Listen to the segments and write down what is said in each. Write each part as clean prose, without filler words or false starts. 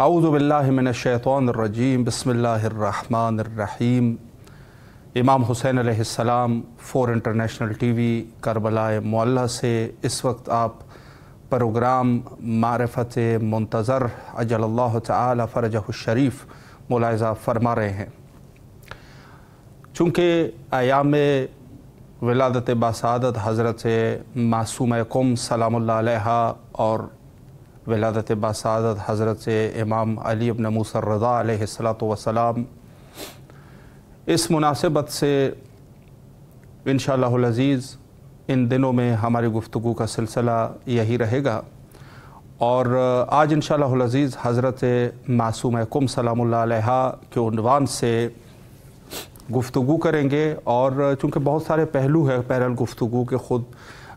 अऊज़ु बिल्लाहि मिनश्शैतानिर्रजीम बिस्मिल्लाहिर्रहमानिर्रहीम। इमाम हुसैन अलैहिस्सलाम 4 इंटरनेशनल टीवी करबलाए मुअल्ला से इस वक्त आप प्रोग्राम मारिफत मुंतज़र अजलल्लाहु तआला फ़रजहु शरीफ मुलाहिज़ा फरमा रहे हैं। चूँकि अयाम विलादत बासादत हज़रत मासूम क़ुम सलामुल्लाह अलैहा और विलादत बासादत हज़रत इमाम अली इब्न मूसा रज़ा अलैहिस्सलातु वस्सलाम, इस मुनासिबत से इंशाअल्लाहुल अज़ीज़ इन दिनों में हमारी गुफ्तगू का सिलसिला यही रहेगा। और आज इंशाअल्लाहुल अज़ीज़ हज़रत मासूम क़ुम सलामुल्लाह अलैहा के उन्वान से गुफ्तगू करेंगे। और चूँकि बहुत सारे पहलू है पैरल गुफ्तगू के, ख़ुद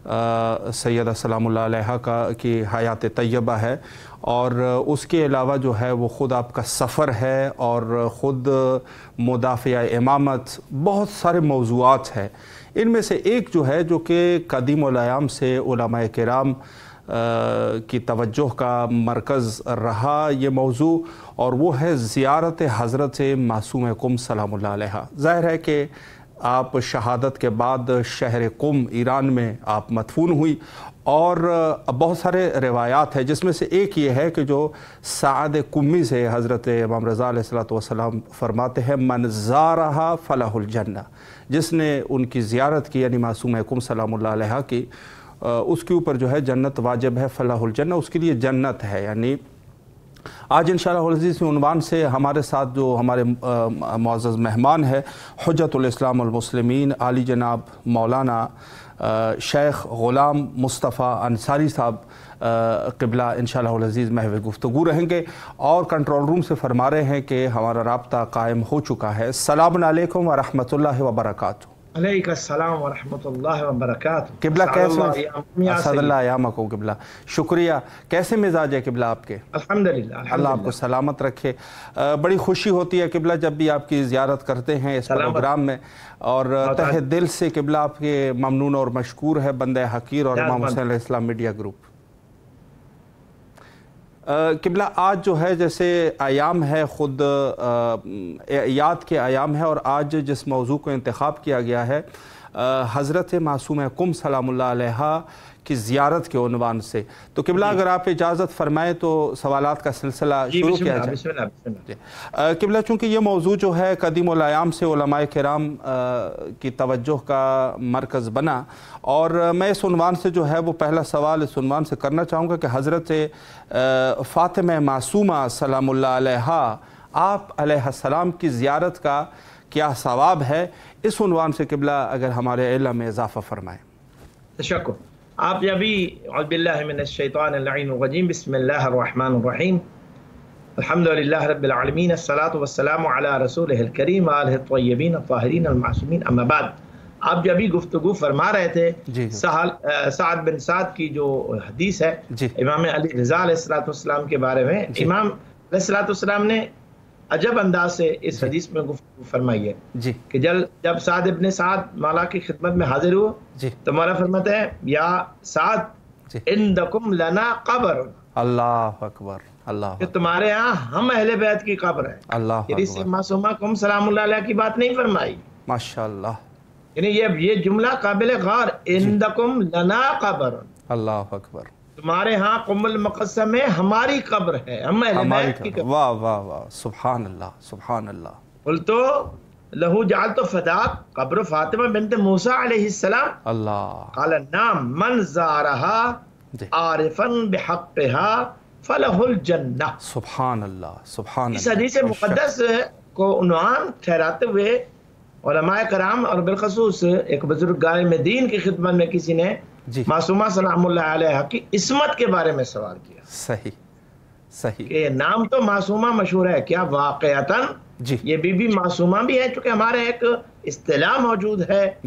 सैयदा सलामुल्लाह अलैहा की हयात तय्यबा है और उसके अलावा जो है वो ख़ुद आपका सफ़र है और ख़ुद मुदाफ़िया इमामत, बहुत सारे मौज़ूआत हैं। इनमें से एक जो है जो कि कदीमुल अयाम से उलमाए किराम की तवज्जो का मरकज़ रहा ये मौज़ू, और वो है ज़ियारत हज़रत मासूम क़ुम सलामुल्लाह अलैहा। ज़ाहिर है कि आप शहादत के बाद शहर क़ुम ईरान में आप मदफून हुई और बहुत सारे रिवायात हैं, जिसमें से एक ये है कि जो साद कुम्मी से हज़रत इमाम रज़ा अलैहिस्सलातु वस्सलाम फरमाते हैं, मन ज़ारहा फलहुल जन्नह, जिसने उनकी ज़ियारत की यानी मासूम क़ुम सलामुल्लाह अलैहा की, उसके ऊपर जो है जन्नत वाजिब है, फलहुल जन्नह, उसके लिए जन्नत है। यानी आज इंशाअल्लाह अज़ीज़ के उन्वान से हमारे साथ जो हमारे मुअज़्ज़ज़ मेहमान है हुज्जतुल इस्लाम वल मुस्लिमीन आली जनाब मौलाना शेख ग़ुलाम मुस्तफ़ा अंसारी साहब क़िबला इंशाअल्लाह अज़ीज़ महव गुफ्तगू रहेंगे। और कंट्रोल रूम से फरमा रहे हैं कि हमारा राब्ता कायम हो चुका है। अस्सलामु अलैकुम व रहमतुल्लाहि व बरकातुहू। अलैकुमुस्सलाम व रहमतुल्लाहि व बरकातुहू। क़िबला कैसे असदल्लाह यामको क़िबला, शुक्रिया। कैसे मिजाज है क़िबला आपके? अल्हम्दुलिल्लाह, अल्लाह आपको सलामत रखे। बड़ी खुशी होती है क़िबला जब भी आपकी ज़ियारत करते हैं इस प्रोग्राम में, और तहे दिल से क़िबला आपके ममनून और मशकूर है बंदे हकीर और इमाम हुसैन अलैहिस्सलाम मीडिया ग्रुप। क़िबला आज जो है जैसे अयाम है, ख़ुद याद के अयाम है, और आज जिस मौजू को इंतख़ाब किया गया है हज़रत मासूम क़ुम सलामुल्लाह अलैहा की ज़ियारत के उन्वान से, तो क़िबला अगर आप इजाज़त फ़रमाएँ तो सवालात का सिलसिला शुरू किया जाए। क़िबला चूँकि ये मौजू जो है कदीमुल अयाम से उलमाए किराम की तवज्जो का मरकज़ बना, और मैं इस उन्वान से जो है वो पहला सवाल इस उन्वान से करना चाहूँगा कि हज़रत फ़ातिमा मासूमा सलामुल्लाह अलैहा आप अलैहिस्सलाम की ज़ियारत का क्या सवाब है, इस उन्वान से क़िबला अगर हमारे इल्म में इजाफ़ा फ़रमाएँ। तशक्कुर। आप जब भी औज़ु बिल्लाहि मिनश्शैतानिर्रजीम बिस्मिल्लाहिर्रहमानिर्रहीम अल्हम्दुलिल्लाहि रब्बिल आलमीन अस्सलातु वस्सलामु अला रसूलिहिल करीम व आलिहि त्वय्यबीन अत्ताहिरीन अल-मासूमीन, अम्मा बाद। आप जब भी गुफ्तगू फरमा रहे थे साद बिन साद की जो हदीस है इमाम अली रज़ा अलैहिस्सलातु वस्सलाम के बारे में, इमाम अलैहिस्सलातु वस्सलाम ने अजब अंदाज से इस हदीस में गुफ्तगू फरमाई है कि जब साद इब्न साद मौला की खिदमत में हाजिर हुए तो मौला फरमाते हैं, या साद इंदकुम लना क़ब्र, अल्लाह अकबर, अल्लाह, कि तुम्हारे यहाँ हम अहले बैत की कब्र है। अल्लाह इससे मासूमा क़ुम सलामुल्लाह अलैहा की बात नहीं फरमाई, माशाअल्लाह। यानी ये जुमला काबिल गौर, इंदकुम लना क़ब्र, अल्लाह अकबर, तुम्हारे यहाँ क़ुमुल मुक़स्सम में हमारी कब्र है, हम अहले बैत की कब्र। वाह वाह वाह, सुभान अल्लाह, सुभान अल्लाह। बोल तो लहू जाल तो फदाक कब्र फातिमा बिन्त मूसा अलैहिस्सलाम, अल्लाह, क़ाल नाम मन ज़ारहा आरिफन बिहक़्क़िहा फलहुल जन्नह। सुभान अल्लाह, सुभान अल्लाह। इस हदीस मुक़द्दस को उन्वान ठहराते हुए उलमाए कराम और बिलख़ुसूस एक बुजुर्गान में दीन की खिदमत में किसी ने मासूमा सलामुल्लाह अलैहा की इस्मत के बारे में सवाल किया। सही सही, कि नाम तो मासूमा मशहूर है, क्या वाक़यातन ये बीबी मासूमा भी है? चूँकि हमारे एक इस्तिलाह मौजूद है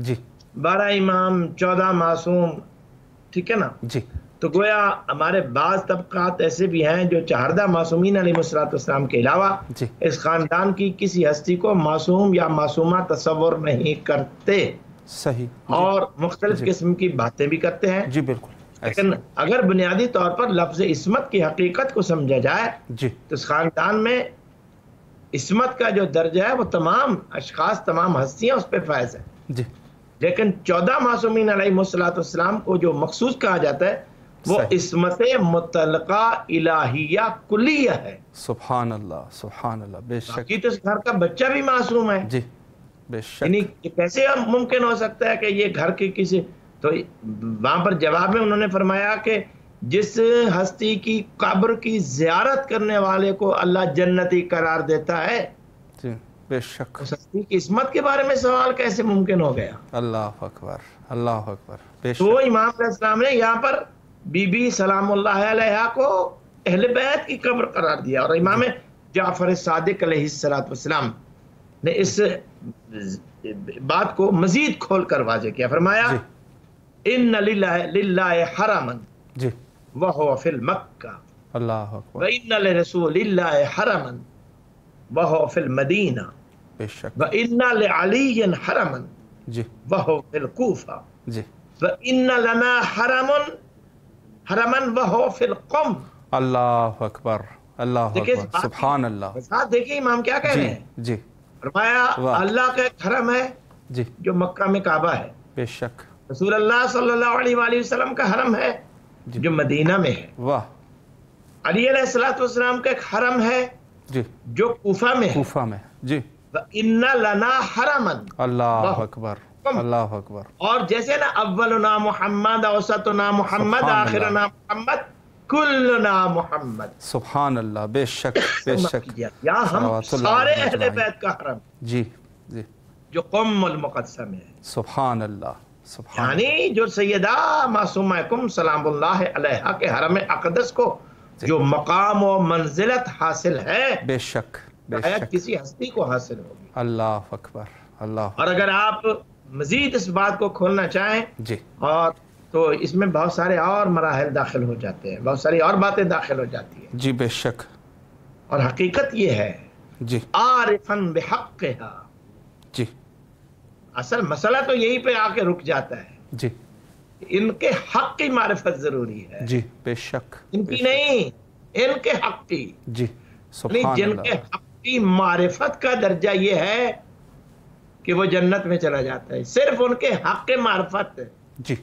12 इमाम 14 मासूम, ठीक है ना जी। तो गोया हमारे बाज़ तबक़ात ऐसे भी हैं जो 14 मासूमीन अलैहिस्सलाम के अलावा इस ख़ानदान की किसी हस्ती को मासूम या मासूमा तसव्वुर नहीं करते। सही, और मुख्तलिफ किस्म की बातें भी करते हैं। जी बिल्कुल। لیکن اگر بنیادی طور پر لفظ عصمت کی حقیقت کو سمجھا جائے جی تو اس خاندان میں عصمت کا جو درجہ ہے وہ تمام اشخاص، تمام ہستیاں اس پہ فائز ہیں. جی لیکن 14 معصومین علیہ السلام کو جو مخصوص کہا جاتا ہے وہ عصمت مطلقہ الہیہ کلیہ ہے. سبحان اللہ، سبحان اللہ. بے شک. باقی تو اس گھر کا بچہ بھی معصوم ہے. جی بے شک. یعنی کیسے ممکن ہو سکتا ہے کہ یہ گھر کے کسی، تو وہاں پر جواب میں انہوں نے فرمایا کہ جس ہستی کی قبر کی زیارت کرنے والے کو اللہ جنتی قرار دیتا ہے، جی بے شک، اس ہستی کی عصمت کے بارے میں سوال کیسے ممکن ہو گیا؟ اللہ اکبر، اللہ اکبر. بے تو شک. امام علیہ السلام نے یہاں پر بی بی سلام اللہ علیہا کو اہل بیت کی قبر قرار دیا، اور امام جعفر صادق علیہ السلام نے اس بات کو مزید کھول کر واضح کیا. فرمایا ان للہ حرما جی وہو فی المکہ اللہ اکبر. وان لرسول اللہ حرما وہو فی المدینہ بے شک. وان لعلی حرما جی وہو فی الکوفہ جی وان لنا حرما وہو فی القم. اللہ اکبر، اللہ اکبر. سبحان اللہ. دیکھیے امام کیا کہہ رہے ہیں. جی فرمایا اللہ کا ایک حرم ہے جی جو مکہ میں کعبہ ہے، بے شک. رسول اللہ صلی اللہ علیہ وآلہ وسلم کا حرم ہے جو مدینہ میں ہے. واہ. علی علیہ السلام کا ایک حرم ہے جی جو کوفہ میں ہے. کوفہ میں. جی وَإِنَّ لَنَا حَرَمًا. اللہ اکبر، اللہ اکبر. اور جیسے نا اولنا محمد، اوسطنا محمد، آخرنا محمد، کلنا محمد. سبحان اللہ. بے شک بے شک. یا ہم سارے اہل بیت کا حرم جی جی جو قم المقدسہ میں ہے. سبحان اللہ، سبحان. یعنی جو سیدہ معصومہ کم سلام اللہ علیہا کے حرم اقدس کو جو مقام و منزلت حاصل ہے، بے شک بے شک، کسی ہستی کو حاصل ہوگی. اللہ اکبر، اللہ. اور اگر آپ مزید اس بات کو کھولنا چاہیں جی اور تو اس میں بہت سارے اور مراحل داخل ہو جاتے ہیں، بہت ساری اور باتیں داخل ہو جاتی ہیں. جی بے شک. اور حقیقت یہ ہے جی عارفاً بحقہا. جی اصل مسئلہ تو یہی پہ آ کے رک جاتا ہے. جی ان کے حق کی معرفت ضروری ہے. جی بے شک. ان کی نہیں، ان کے حق کی. جی سبحان جن اللہ. کے حق کی معرفت کا درجہ یہ ہے کہ وہ جنت میں چلا جاتا ہے، صرف ان کے حق کے معرفت. جی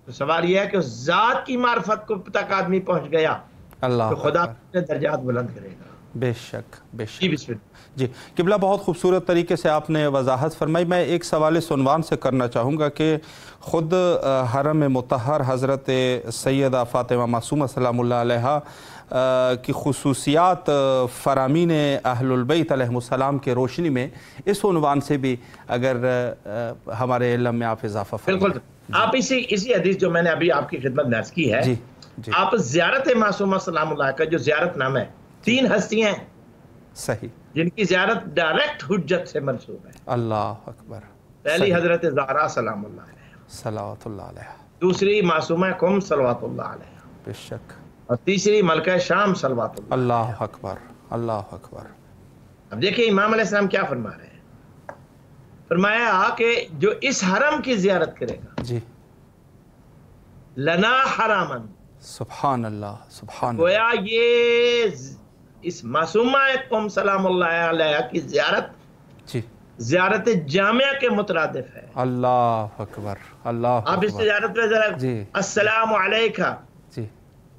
تو سوال یہ ہے کہ اس ذات کی معرفت کو تک آدمی پہنچ گیا اللہ تو خدا اپنے درجات بلند کرے گا. بے شک بے جی شک. بسم اللہ. جی قبلہ، بہت خوبصورت طریقے سے آپ نے وضاحت فرمائی. میں ایک سوال اس عنوان سے کرنا چاہوں گا کہ خود حرم مطہر حضرت سیدہ فاطمہ معصومہ سلام اللہ علیہا کی خصوصیات فرامین اہل البیت علیہ السلام کے روشنی میں اس عنوان سے بھی اگر ہمارے علم میں آپ اضافہ فرمائیں. بالکل. آپ اسی حدیث جو میں نے ابھی آپ کی خدمت میں عرض کی ہے، جی جی آپ زیارت معصومہ سلام اللہ کا جو زیارت نام ہے، 3 ہستیاں ہیں صحیح جن کی زیارت ڈائریکٹ حجت سے منسوب ہے. اللہ اکبر. پہلی حضرت زہرا سلام اللہ علیہ، صلوات اللہ علیہ. دوسری معصومہ کم صلوات اللہ علیہ، بے شک. اور تیسری ملکہ شام صلوات اللہ. اللہ اکبر، اللہ اکبر. اب دیکھیں امام علیہ السلام کیا فرما رہے ہیں. فرمایا کہ جو اس حرم کی زیارت کرے گا، جی لنا حرامن، سبحان اللہ، سبحان اللہ. گویا یہ اس معصومہ قوم سلام اللہ علیہ کی زیارت جی زیارت جامعہ کے مترادف ہے. اللہ اکبر، اللہ آپ اس اکبر. زیارت پہ ذرا جی السلام علیکہ، جی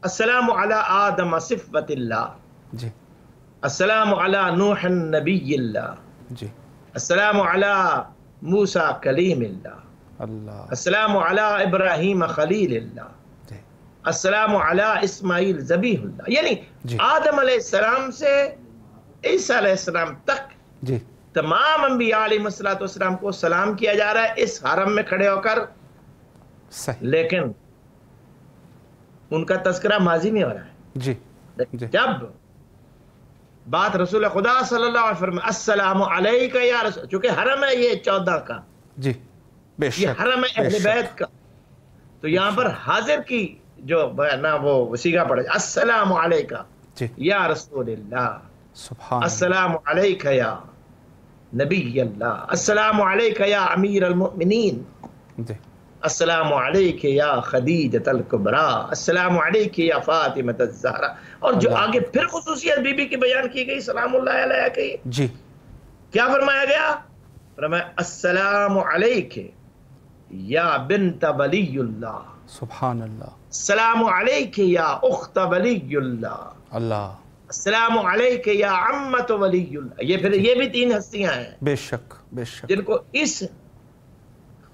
السلام علی آدم صفوت اللہ، جی السلام علی نوح نبی اللہ، جی السلام علی موسیٰ کلیم اللہ، اللہ. السلام علی ابراہیم خلیل اللہ، جی السلام علی اسماعیل ذبیح اللہ. یعنی جی آدم علیہ السلام سے عیسیٰ علیہ السلام تک جی تمام انبیاء علیہ السلام کو سلام کیا جا رہا ہے اس حرم میں کھڑے ہو کر. صحیح. لیکن ان کا تذکرہ ماضی میں ہو رہا ہے. جی جی جب بات رسول خدا صلی اللہ علیہ وسلم السلام علیکہ یا رسول، چونکہ حرم ہے یہ 14 کا، جی بے یہ شک. حرم ہے اہل بیت کا، تو یہاں پر حاضر کی جو نا وہ وسیقہ پڑے السلام علیکہ جی یا رسول اللہ، سبحان. السلام علیکہ یا نبی اللہ، السلام علیکہ یا امیر المؤمنین. جی अस्सलामु अलैका या खदीजत अल-कुबरा, अस्सलामु अलैका या फातिमत अज़-ज़हरा। और जो आगे फिर खुसूसियत बीबी की बयान की गई सलामुल्लाह अलैहा की, जी, क्या फरमाया गया? फरमाया अस्सलामु अलैका या बिन्त वलीयुल्लाह, सुभान अल्लाह, अस्सलामु अलैका या उख्त वलीयुल्लाह, अल्लाह, अस्सलामु अलैका या अम्मत वलीयुल्लाह। ये भी 3 हस्तियां हैं बेशक बेशक, जिनको इस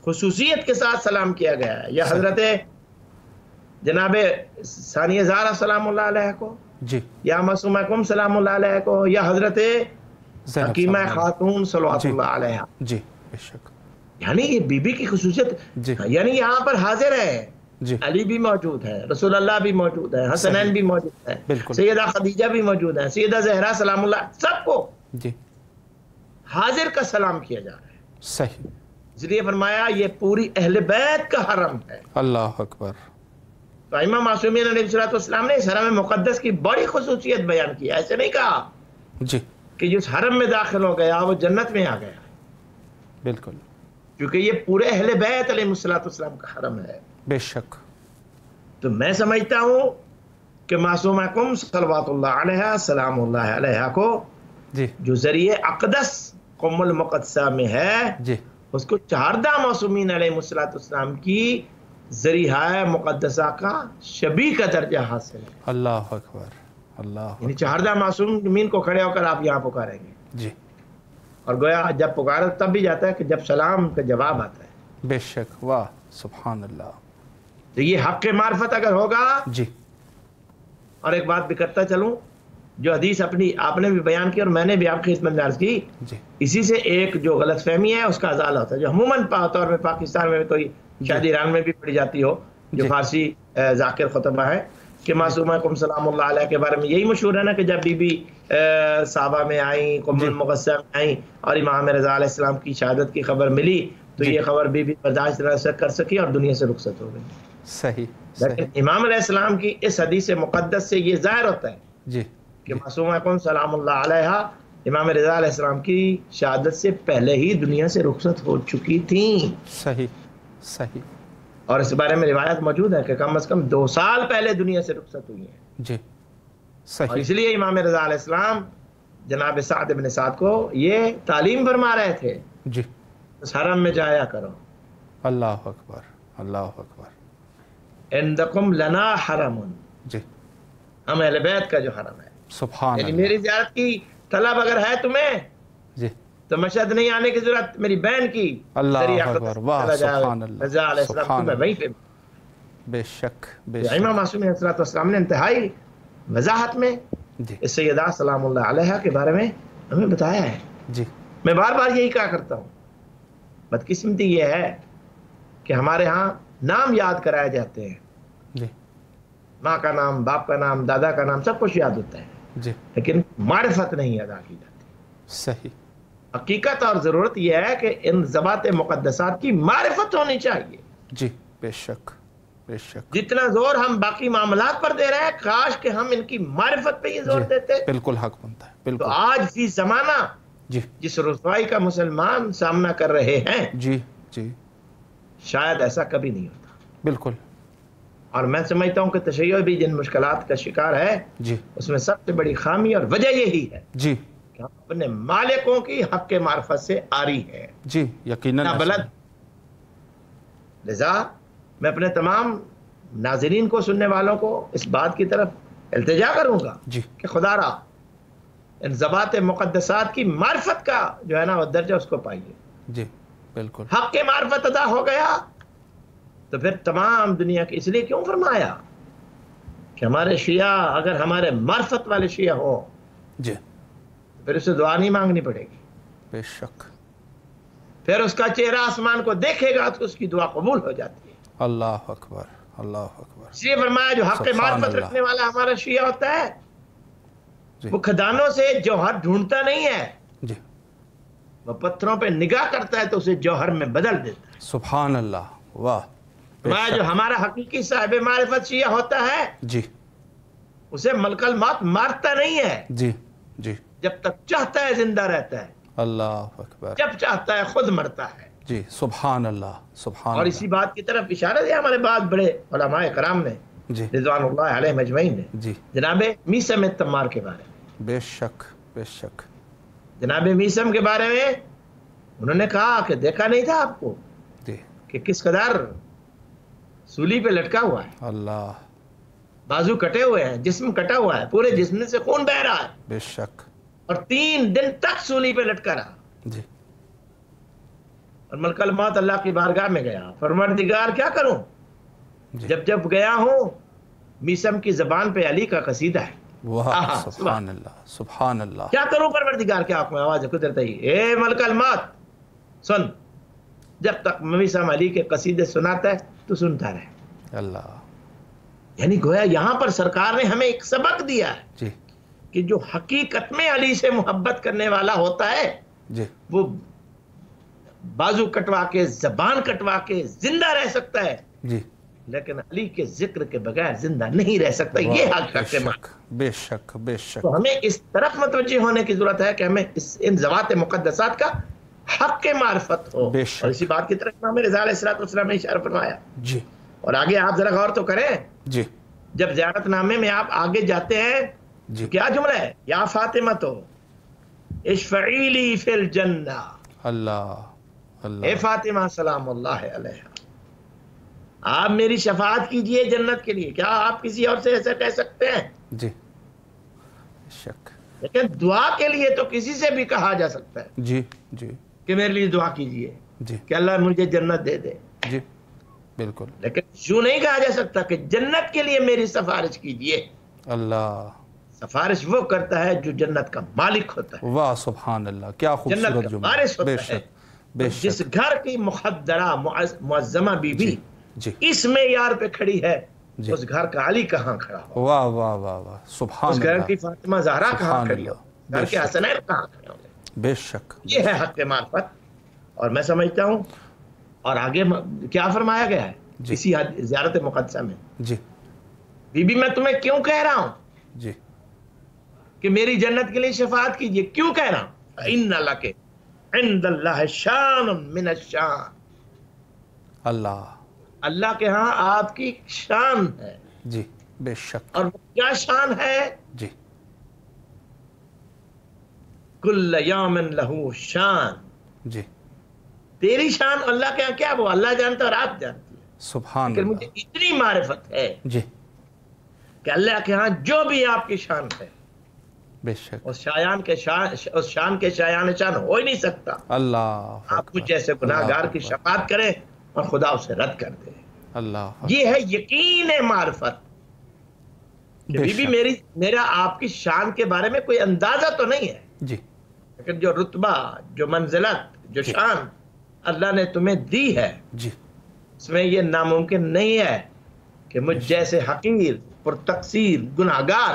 खुसूसियत के साथ सलाम किया गया है। या हजरत जनाब सानिया ज़हरा सलामुल्लाह अलैहा को, जी, या मासूमा कुम सलामुल्लाह अलैहा को, या हजरत ज़ैनब हकीमा सलाम, खातून सल्लल्लाहु अलैहा। जी, बेशक, यानी ये बीबी की खुसूसियत, जी, यानी यहाँ पर हाजिर है, जी, अली भी मौजूद है, रसूल अल्लाह भी मौजूद है, हसनैन भी मौजूद है, बिल्कुल, सैयदा खदीजा भी मौजूद है, सैयदा ज़हरा सलामुल्लाह, सबको जी, हाजिर का सलाम किया जा रहा है। सही, इसलिए फरमाया ये पूरी अहले बैत का हरम है। अल्लाह अकबर, तो इमाम मासूमीन अलैहिस्सलाम ने इस हरम मुक़द्दस की बड़ी खुसूसियत बयान की। ऐसे नहीं कहा जी, कि जिस हरम में दाखिल हो गया वो जन्नत में आ गया, बिल्कुल, क्योंकि ये पूरे अहले बैत अलैहिस्सलाम का हरम है। बेशक, तो मैं समझता हूँ कि मासूमा कुम सल्लल्लाहु अलैहा सलामुल्लाह अलैहा को जी, जो जरिए अक़दस कुम्मुल मुक़द्दसा में है, जी, उसको 14 मासूमीन अलैहिस्सलाम की ज़रिया मुक़द्दसा का शबी का दर्जा हासिल है। अल्लाह अकबर, अल्लाह, यानी 14 मासूमीन को खड़े होकर आप यहाँ पुकारेंगे, जी, और गोया जब पुकारा तब भी जाता है कि जब सलाम का जवाब आता है। बेशक, वाह, सुभान अल्लाह, तो ये हक़ मार्फत अगर होगा। जी, और एक बात भी करता चलूँ, जो हदीस अपनी आपने भी बयान की और मैंने भी आपकी खिदमत में अर्ज़ की, जी, इसी से एक जो गलतफहमी है उसका अज़ाला होता है, जो अमूमन तौर में पाकिस्तान में कोई शायद ईरान में भी पढ़ी जाती हो, जो फारसी ज़ाकिर खुतबा है कि मासूमा कुम सलामुल्लाह अलैहा के बारे में यही मशहूर है ना कि जब बीबी साहबा में आई, कुम्मुल मुक़द्दसा में आई और इमाम रज़ा अलैहिस्सलाम की शहादत की खबर मिली, तो ये खबर बीबी बर्दाश्त न कर सकी और दुनिया से रुखसत हो गई। सही, लेकिन इमाम अलैहिस्सलाम की इस हदीस मुक़द्दस से ये ज़ाहिर होता है जी, कि मासूमा कुम सलामुल्लाह अलैहा इमाम रज़ा अलैहिस्सलाम की शहादत से पहले ही दुनिया से रुखसत हो चुकी थी। सही, सही, और इस बारे में रिवायत मौजूद है कि कम से कम 2 साल पहले दुनिया से रुखसत हुई है। जी, और सही, इसलिए इमाम रज़ा अलैहिस्सलाम जनाब साद इब्न साद को ये तालीम फरमा रहे थे, जी, उस हरम में जाया करो। अल्लाह अकबर, अल्लाह अकबर, इंदकुम लना हरमुन, जी, हम अहले बैत का जो हरम है, सुभान यानी अल्लाह, मेरी ज़ियारत की तलब अगर है तुम्हें जी, तो मशहद नहीं आने की जरूरत, मेरी बहन की अल्लाह ज़रिया अकबर, वाह, चला जाए। सुभान अल्लाह, रज़ा अलैहिस्सलाम सुभान तुम्हें वहीं पे। बेशक, तो बेशक, इमाम मासूम अलैहिस्सलाम ने इंतहाई वजाहत में जी, इस सैयदा सलामुल्लाह अलैहा के बारे में हमें बताया है। जी, मैं बार बार यही कहा करता हूँ, बदकिस्मती ये है कि हमारे यहाँ नाम याद कराए जाते हैं, जी, माँ का नाम, बाप का नाम, दादा का नाम, सब कुछ याद होता है, जी, लेकिन मारिफत नहीं अदा की जाती। सही, हकीकत और ज़रूरत यह है कि इन ज़बात मुक़द्दसात की मारिफत होनी चाहिए। जी, बेशक, बेशक, जितना जोर हम बाकी मामलात पर दे रहे हैं, काश कि हम इनकी मारिफत पे ही जोर जी, देते। बिल्कुल हक बनता है, तो बिल्कुल, आज भी ज़माना जी, जिस रुसवाई का मुसलमान सामना कर रहे हैं, जी, जी, शायद ऐसा कभी नहीं होता। बिल्कुल, और मैं समझता हूँ कि तशय्युअ भी जिन मुश्किलात का शिकार है, जी, उसमें सबसे बड़ी खामी और वजह यही है जी, कि हम अपने मालिकों की हक के मार्फत से आरी है जी, यकीनन ना ऐसा बलद। है। लिज़ा मैं अपने तमाम नाज़रीन को, सुनने वालों को इस बात की तरफ इल्तिजा करूँगा जी, कि खुदारा इन ज़बात मुक़द्दसात की मार्फत का जो है ना वो दर्जा उसको पाइए। जी, बिल्कुल, हक के मार्फत अदा हो गया तो फिर तमाम दुनिया की, इसलिए क्यों फरमाया कि हमारे शिया अगर हमारे मार्फत वाले शिया हो जी, तो फिर उसे दुआ नहीं मांगनी पड़ेगी, बेशक, फिर उसका चेहरा आसमान को देखेगा तो उसकी दुआ कबूल हो जाती है। अल्लाह अकबर, अल्लाह अकबर, इसलिए फरमाया जो हक के सुभान मार्फत अल्लाह। रखने वाला हमारा शिया होता है, जी, वो खदानों से जौहर ढूंढता नहीं है, जी, वो पत्थरों पे निगाह करता है तो उसे जौहर में बदल देता है। सुभान अल्लाह, वाह, फरमाया जो बेशक, हमारा हकीकी साहिब मारिफत शिया होता है, जी, उसे मलकल मौत मारता नहीं है, जी, जी, जब तक चाहता है जिंदा रहता है, अल्लाह अकबर, जब चाहता है खुद मरता है। جی سبحان اللہ سبحان اور اسی بات کی طرف اشارہ دیا ہمارے بعد بڑے علماء کرام نے جی رضوان اللہ علیہ مجمعین نے جی جناب میثم تمار کے بارے میں، بے شک بے شک جناب میثم کے بارے میں انہوں نے کہا کہ دیکھا نہیں تھا آپ کو جی کہ کس قدر سولی پہ لٹکا ہوا ہے، اللہ بازو کٹے ہوئے ہیں، جسم کٹا ہوا ہے، پورے جسم سے خون بہ رہا ہے، بے شک اور 3 دن تک سولی پہ لٹکا رہا، جی اور ملک الموت اللہ کی بارگاہ میں گیا، پروردگار کیا کروں، جی جب جب گیا ہوں میثم کی زبان پہ علی کا قصیدہ ہے، واہ سبحان اللہ سبحان اللہ کیا کروں پروردگار کے آنکھ میں آواز ہے قدرت ہی، اے ملک الموت سن، جب تک میثم علی کے قصیدے سناتا ہے تو سنتا رہے۔ اللہ یعنی گویا یہاں پر سرکار نے ہمیں ایک سبق دیا ہے جی کہ جو حقیقت میں علی سے محبت کرنے والا ہوتا ہے جی وہ بازو کٹوا کے زبان کٹوا کے زندہ رہ سکتا ہے، جی لیکن علی کے ذکر کے بغیر زندہ نہیں رہ سکتا۔ یہ حق بے ہے۔ شک بے شک بے شک تو ہمیں اس طرف متوجہ ہونے کی ضرورت ہے کہ ہمیں ان ذوات مقدسات کا حق کے معرفت ہو، بے شک۔ اور اسی بات کی طرف امام رضا علیہ الصلوۃ والسلام نے اشارہ فرمایا۔ جی اور آگے آپ ذرا غور تو کریں، جی جب زیارت نامے میں آپ آگے جاتے ہیں جی کیا جملہ ہے، یا فاطمہ تو اشفعی لی فی الجنہ، اللہ اے اللہ فاطمہ سلام اللہ علیہ، آپ میری شفاعت کیجئے جنت کے لیے۔ کیا آپ کسی اور سے ایسا کہہ سکتے ہیں؟ جی بے شک لیکن دعا کے لیے تو کسی سے بھی کہا جا سکتا ہے جی جی کہ میرے لیے دعا کیجئے جی کہ اللہ مجھے جنت دے دے، جی بالکل لیکن یوں نہیں کہا جا سکتا کہ جنت کے لیے میری سفارش کیجئے۔ اللہ سفارش وہ کرتا ہے جو جنت کا مالک ہوتا ہے، واہ سبحان اللہ کیا جنت خوبصورت کا جملہ وارث بے ہوتا ہے۔ شک بے جس شک گھر کی مخدرہ معظمہ بی بی جی اس معیار پہ کھڑی ہے، جی۔ اس گھر کا علی کہاں کھڑا ہو، واہ واہ واہ واہ سبحان اس گھر اللہ کی فاطمہ زہرا کہاں سبحان کھڑی ہو، اللہ، گھر بے کے شک حسنین کہاں کھڑے ہوں گے۔ بے شک یہ ہے حق معرفت، اور میں سمجھتا ہوں، اور آگے کیا فرمایا گیا ہے جی۔ اسی زیارت مقدسہ میں، جی بی بی میں تمہیں کیوں کہہ رہا ہوں جی کہ میری جنت کے لیے شفاعت کیجیے، کیوں کہہ رہا ہوں؟ ان لک عند اللہ شان من الشان، اللہ اللہ کے ہاں آپ کی شان ہے، جی بے شک اور وہ کیا شان ہے؟ جی کل یوم لہو شان، جی تیری شان اللہ کے ہاں کیا، وہ اللہ جانتا اور آپ جانتی ہے، سبحان لیکن مجھے اللہ اتنی معرفت ہے جی کہ اللہ کے ہاں جو بھی آپ کی شان ہے بے شک اس شان کے شایان شان ہو ہی نہیں سکتا۔ اللہ آپ مجھ جیسے گناہ گار کی شفاعت کریں اور خدا اسے رد کر دے، اللہ یہ ہے یقین معرفت کہ بے بی بی شک میرا آپ کی شان کے بارے میں کوئی اندازہ تو نہیں ہے، جی لیکن جو رتبہ، جو منزلت، جو جی۔ شان اللہ نے تمہیں دی ہے جی اس میں یہ ناممکن نہیں ہے کہ مجھ جیسے حقیر، پرتقصیر، گناہ گار،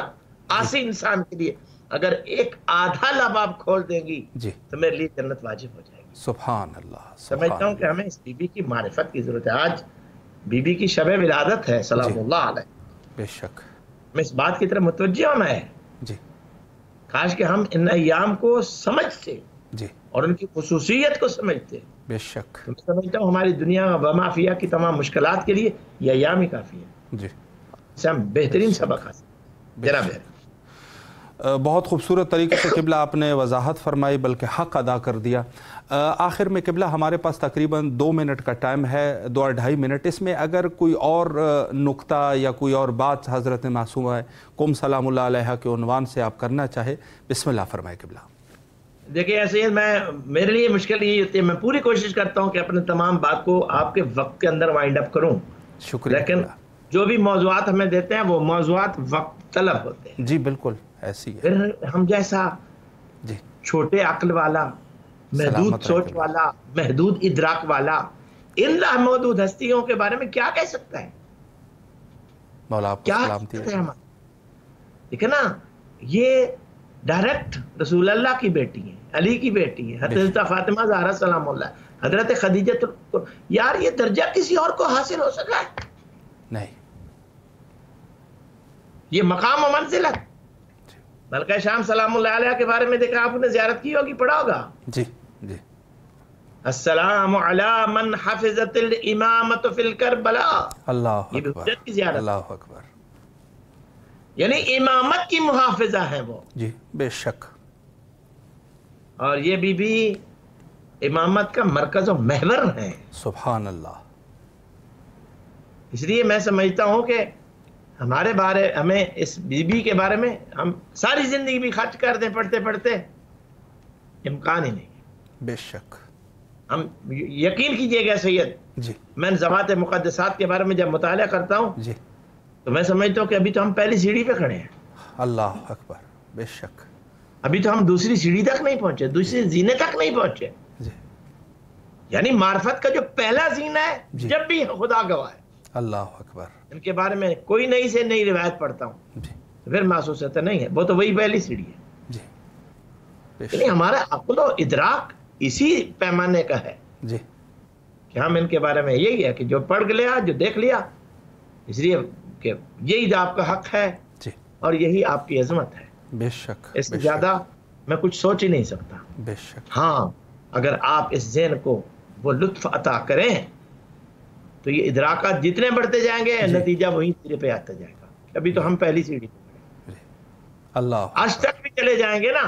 عاصی انسان کے لیے اگر ایک آدھا لب آپ کھول دیں گی جی تو میرے لیے جنت واجب ہو جائے گی۔ سبحان اللہ سمجھتا سبحان ہوں کہ ہمیں اس بی بی کی معرفت کی ضرورت ہے۔ آج بی بی کی شب ولادت ہے سلام جی۔ اللہ علیہ، بے شک ہمیں اس بات کی طرف متوجہ ہونا ہے، جی کاش کہ ہم ان ایام کو سمجھتے جی اور ان کی خصوصیت کو سمجھتے۔ بے شک میں سمجھتا ہوں ہماری دنیا وما فیہا کی تمام مشکلات کے لیے یہ ایام ہی کافی ہے، جی اس سے ہم بہترین سبق حاصل جناب ہے۔ بہت خوبصورت طریقے سے قبلہ آپ نے وضاحت فرمائی، بلکہ حق ادا کر دیا۔ آخر میں قبلہ ہمارے پاس تقریباً 2 منٹ کا ٹائم ہے، 2-2.5 منٹ، اس میں اگر کوئی اور نقطہ یا کوئی اور بات حضرت معصومہ قم سلام اللہ علیہ کے عنوان سے آپ کرنا چاہے، بسم اللہ فرمائے قبلہ۔ دیکھیں ایسے میرے لیے مشکل یہ ہوتی ہے، میں پوری کوشش کرتا ہوں کہ اپنے تمام بات کو آپ کے وقت کے اندر وائنڈ اپ کروں، شکریہ لیکن قبلہ۔ جو بھی موضوعات ہمیں دیتے ہیں وہ موضوعات وقت طلب ہوتے ہیں، جی بالکل ایسی ہے پھر ہم جیسا جی چھوٹے عقل والا، محدود سلامت سوچ رکھے۔ والا، محدود ادراک والا ان لامحدود ہستیوں کے بارے میں کیا کہہ سکتا ہے، مولا آپ کو کیا سلامتی کہتے ہے۔ ہیں ہمارے، ٹھیک ہے نا؟ یہ ڈائریکٹ رسول اللہ کی بیٹی ہے، علی کی بیٹی ہے، حضرت فاطمہ زہرا سلام اللہ، حضرت خدیجہ، یار یہ درجہ کسی اور کو حاصل ہو سکا ہے؟ نہیں یہ مقام و منزلت، ملکہ شام سلام اللہ علیہ کے بارے میں دیکھا آپ نے، زیارت کی ہوگی، پڑھا ہوگا، جی جی अस्सलामु अला मन हफिज़तिल इमामत फिल करबला। अल्लाह ये भी अकबर, हुज्जत की ज़ियारत, अल्लाह अकबर। यानी इमामत की मुहाफिजा है वो। जी बेशक। और ये बीबी इमामत का मरकज़ और महवर है। सुभान अल्लाह। इसलिए मैं समझता हूँ कि हमें इस बीबी के बारे में हम सारी जिंदगी भी खर्च कर दें पढ़ते पढ़ते, इम्कान ही नहीं। बेशक। हम यकीन कीजिएगा सैयद, जी मैं ज़वात मुक़द्दसात के बारे में जब मुताला करता हूँ जी, तो मैं समझता हूँ कि अभी तो हम पहली सीढ़ी पे खड़े हैं। अल्लाह अकबर। बेशक। अभी तो हम दूसरी सीढ़ी तक नहीं पहुंचे, दूसरी जीने तक नहीं पहुंचे। जी यानी मार्फत का जो पहला जीना है, जब भी खुदा गवाह है, अल्लाह अकबर। इनके बारे में कोई नई से नई रिवायत पढ़ता हूँ जी तो फिर महसूस होता नहीं है, वो तो वही पहली सीढ़ी है। जी यानी बेशक। हमारा अक्ल और इदराक इसी पैमाने का है जी कि हम इनके बारे में यही है कि जो पढ़ लिया, जो देख लिया, इसलिए कि यही आपका हक है जी और यही आपकी अजमत है। बेशक। इससे बेशक, ज्यादा मैं कुछ सोच ही नहीं सकता। बेशक। हाँ, अगर आप इस ज़हन को वो लुत्फ अता करें तो ये इदराकात जितने बढ़ते जाएंगे नतीजा वही सिरे पे आता जाएगा। अभी तो हम पहली सीढ़ी पे, अल्लाह आज तक भी चले जाएंगे ना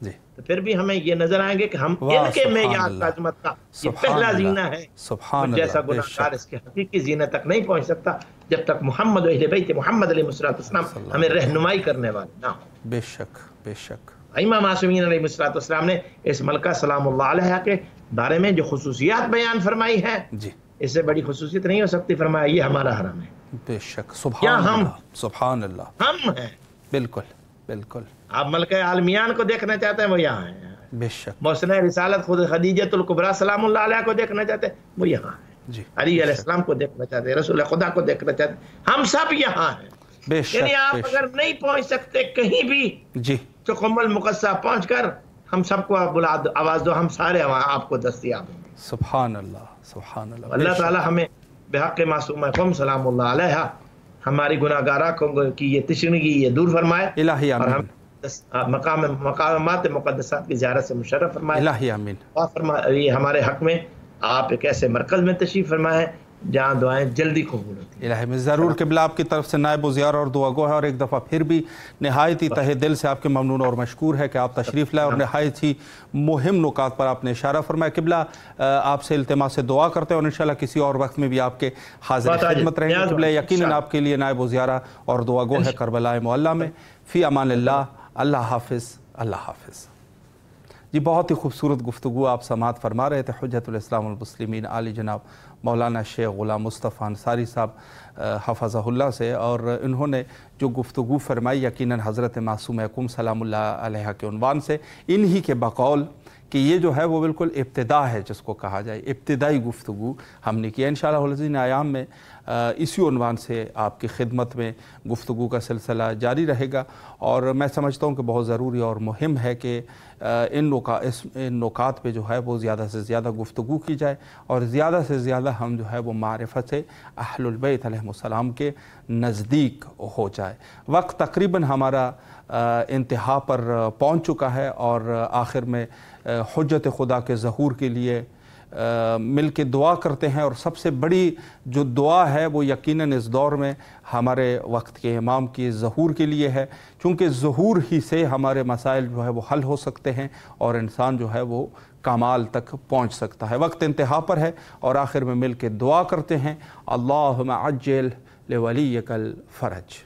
जी, तो फिर भी हमें ये नजर आएंगे कि हम इनके मेयार का अजमत का ये पहला जीना है। सुभान और जैसा अल्लाह। गुनाहगार इसके हकीकी जीने तक नहीं पहुंच सकता जब तक मोहम्मद व अहले बैत मोहम्मद अलैहिस्सलाम हमें रहनुमाई करने वाले ना हो। बेशक बेशक। इमाम मासूमीन अलैहिस्सलाम ने इस मलका सलामुल्लाह अलैहा के बारे में जो खुसूसियात बयान फरमाई है, जी इससे बड़ी खुसूसियत नहीं हो सकती। फरमाया ये हमारा हरम है, बेशक। क्या सुभान हम? अल्लाह, सुभान अल्लाह। हम हैं। बिल्कुल बिल्कुल। आप मलका आलमियान को देखना चाहते हैं, वो यहाँ है। बेशक। मोहसिन रिसालत खुद खदीजतुल कुबरा सलामुल्लाह अलैहा को देखना चाहते हैं, वो यहाँ है। जी अली अलैहिस्सलाम को देखना चाहते हैं, रसूल खुदा को देखना चाहते हैं, हम सब यहाँ हैं। बेशक। यानी आप बेशक। अगर नहीं पहुंच सकते कहीं भी जी तो कुम्मल मुकस्सा पहुंच कर हम सबको आप बुला दो, आवाज दो, हम सारे आपको दस्तयाब हैं। सुभान अल्लाह, सुभान अल्लाह। अल्लाह बेशक। ताला हमें बेहक़ मासूमा क़ौम सलामुल्लाह अलैहा हमारी गुनाहगारा की ये तशरीगी ये दूर फरमाए इलाही और हम आमीन, मकामात मुक़द्दसात की ज़ियारत से मुशर्रफ फरमाए। इलाही आमीन। ये हमारे हक में आप एक ऐसे मरकज़ में तशरीफ़ फरमाएं जहाँ दुआएं जल्दी कबूल होती हैं। इलाही में ज़रूर क़िबला आपकी तरफ से नायब ज़ियारा और दुआ गो है, और एक दफ़ा फिर भी नहायत ही तहे दिल से आपके ममनून और मशकूर है कि आप तशरीफ़ लाए और नहायत ही मुहिम नुकात पर आपने इशारा फरमाया। क़िबला आपसे इल्तिमास से दुआ करते हैं और इंशाअल्लाह किसी और वक्त में भी आपके हाज़िर खिदमत रहेंगे। क़िबला यकीनन आपके लिए नायब ज़ियारा और दुआ गो है करबला मुअल्ला में। फ़ी अमानिल्लाह। अल्लाह हाफ़िज़, अल्लाह हाफ़िज़। जी बहुत ही खूबसूरत गुफ्तगू आप समात फरमा रहे थे हुज्जतुल इस्लाम वल मुस्लिमीन आली जनाब मौलाना शेख ग़ुलाम मुस्तफ़ा अंसारी साहब हफ़ज़हुल्लाह से, और इन्होंने जो गुफ्तगू फरमाई यकीनन हज़रत मासूम यकूम सलामुल्लाह अलैहा के उन्वान से, इन्हीं के बकौल कि ये जो है वो बिल्कुल इब्तिदा है जिसको कहा जाए, इब्तिदाई गुफ्तगू हमने किया। इंशाअल्लाह अज़ीज़ आयाम में इसी उन्वान से आपकी खिदमत में गुफ्तगू का सिलसिला जारी रहेगा। और मैं समझता हूँ कि बहुत ज़रूरी और मुहिम है कि इन नुकात पे जो है वो ज़्यादा से ज़्यादा गुफ्तगू की जाए और ज़्यादा से ज़्यादा हम जो है वो मारिफत से अहलुल बैत अलैहिस्सलाम के नज़दीक हो जाए। वक्त तकरीबन हमारा इंतहा पर पहुँच चुका है और आखिर में हुज्जत खुदा के ज़हूर के लिए मिल के दुआ करते हैं। और सबसे बड़ी जो दुआ है वो यकीनन इस दौर में हमारे वक्त के इमाम की ज़हूर के लिए है, चूँकि ज़हूर ही से हमारे मसाइल जो है वो हल हो सकते हैं और इंसान जो है वो कमाल तक पहुँच सकता है। वक्त इंतहा पर है और आखिर में मिल के दुआ करते हैं, अल्लाहुम्मा अज्जिल लिवलियकल फ़रज।